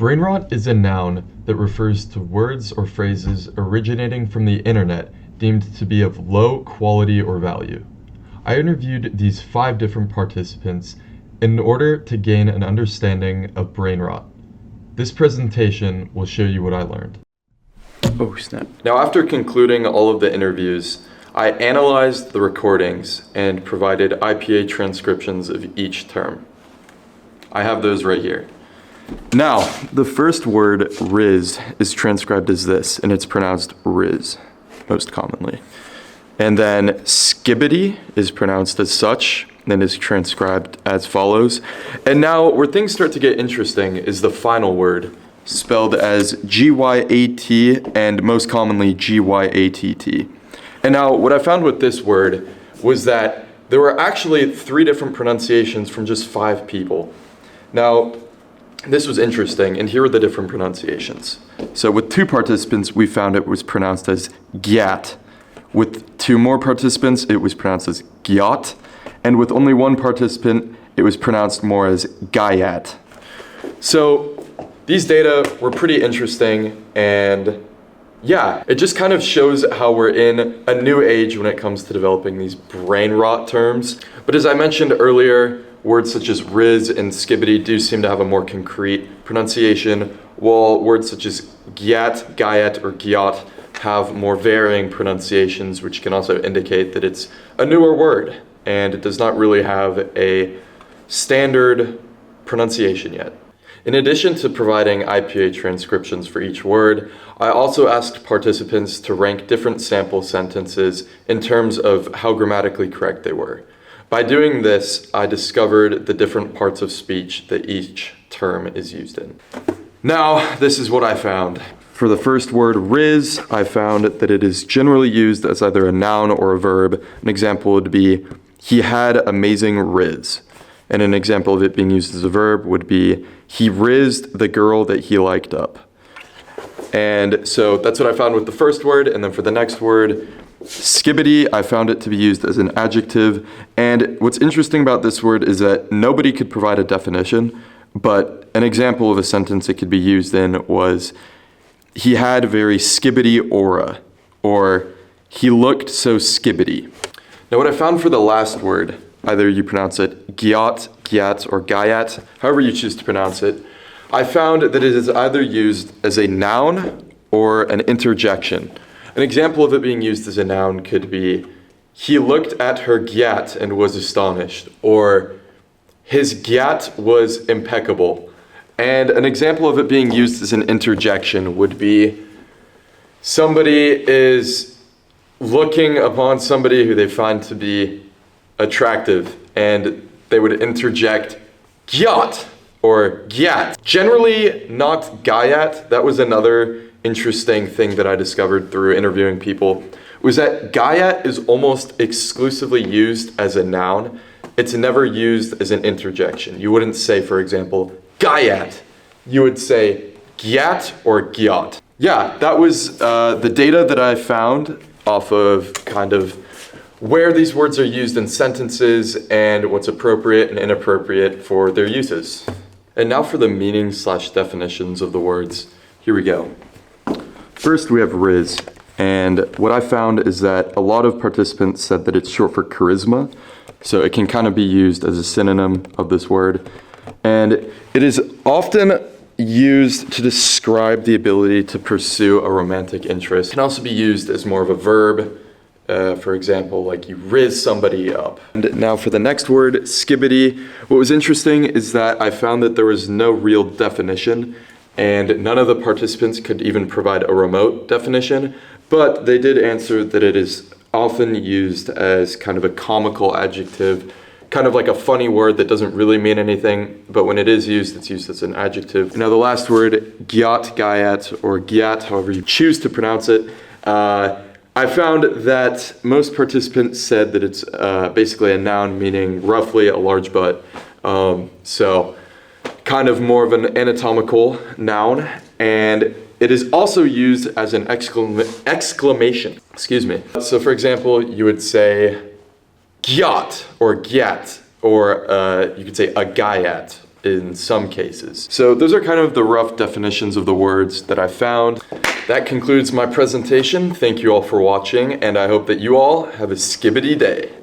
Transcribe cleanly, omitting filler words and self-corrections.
Brain rot is a noun that refers to words or phrases originating from the internet deemed to be of low quality or value. I interviewed these 5 different participants in order to gain an understanding of brain rot. This presentation will show you what I learned. Oh snap. Now, after concluding all of the interviews, I analyzed the recordings and provided IPA transcriptions of each term. I have those right here. Now, the first word, riz, is transcribed as this, and it's pronounced riz, most commonly. And then skibbity is pronounced as such, and is transcribed as follows. And now, where things start to get interesting is the final word, spelled as G-Y-A-T and most commonly G-Y-A-T-T. And now, what I found with this word was that there were actually 3 different pronunciations from just 5 people. Now, this was interesting, and here are the different pronunciations. So with 2 participants, we found it was pronounced as gyat. With 2 more participants, it was pronounced as gyat. And with only 1 participant, it was pronounced more as gayat. So these data were pretty interesting, and yeah, it just kind of shows how we're in a new age when it comes to developing these brain rot terms. But as I mentioned earlier, words such as riz and skibbity do seem to have a more concrete pronunciation, while words such as gyat, gayat, or gyat have more varying pronunciations, which can also indicate that it's a newer word, and it does not really have a standard pronunciation yet. In addition to providing IPA transcriptions for each word, I also asked participants to rank different sample sentences in terms of how grammatically correct they were. By doing this, I discovered the different parts of speech that each term is used in. Now, this is what I found. For the first word, riz, I found that it is generally used as either a noun or a verb. An example would be, he had amazing riz. And an example of it being used as a verb would be, he rizzed the girl that he liked up. And so that's what I found with the first word. And then for the next word, skibbity, I found it to be used as an adjective. And what's interesting about this word is that nobody could provide a definition, but an example of a sentence it could be used in was, he had very skibbity aura, or he looked so skibbity. Now what I found for the last word, either you pronounce it gyat, gyat, or gayat, however you choose to pronounce it, I found that it is either used as a noun or an interjection. An example of it being used as a noun could be, he looked at her gyat and was astonished, or his gyat was impeccable. And an example of it being used as an interjection would be, somebody is looking upon somebody who they find to be attractive, and they would interject gyat or gyat. Generally not gayat. That was another interesting thing that I discovered through interviewing people, was that gayat is almost exclusively used as a noun. It's never used as an interjection. You wouldn't say, for example, gayat. You would say gyat or gyat. Yeah, that was the data that I found off of kind of where these words are used in sentences and what's appropriate and inappropriate for their uses. And now for the meanings/definitions of the words. Here we go. First, we have riz, and what I found is that a lot of participants said that it's short for charisma, so it can kind of be used as a synonym of this word, and it is often used to describe the ability to pursue a romantic interest. It can also be used as more of a verb, for example, like you riz somebody up. And now for the next word, skibbity. What was interesting is that I found that there was no real definition, and none of the participants could even provide a remote definition, but they did answer that it is often used as kind of a comical adjective, kind of like a funny word that doesn't really mean anything, but when it is used, it's used as an adjective. Now the last word, gyat, gayat, or gyat, however you choose to pronounce it, I found that most participants said that it's basically a noun meaning roughly a large butt. So kind of more of an anatomical noun, and it is also used as an exclamation. Excuse me. So for example, you would say gyat or gyat, or you could say a gayat in some cases. So those are kind of the rough definitions of the words that I found. That concludes my presentation. Thank you all for watching, and I hope that you all have a skibbity day.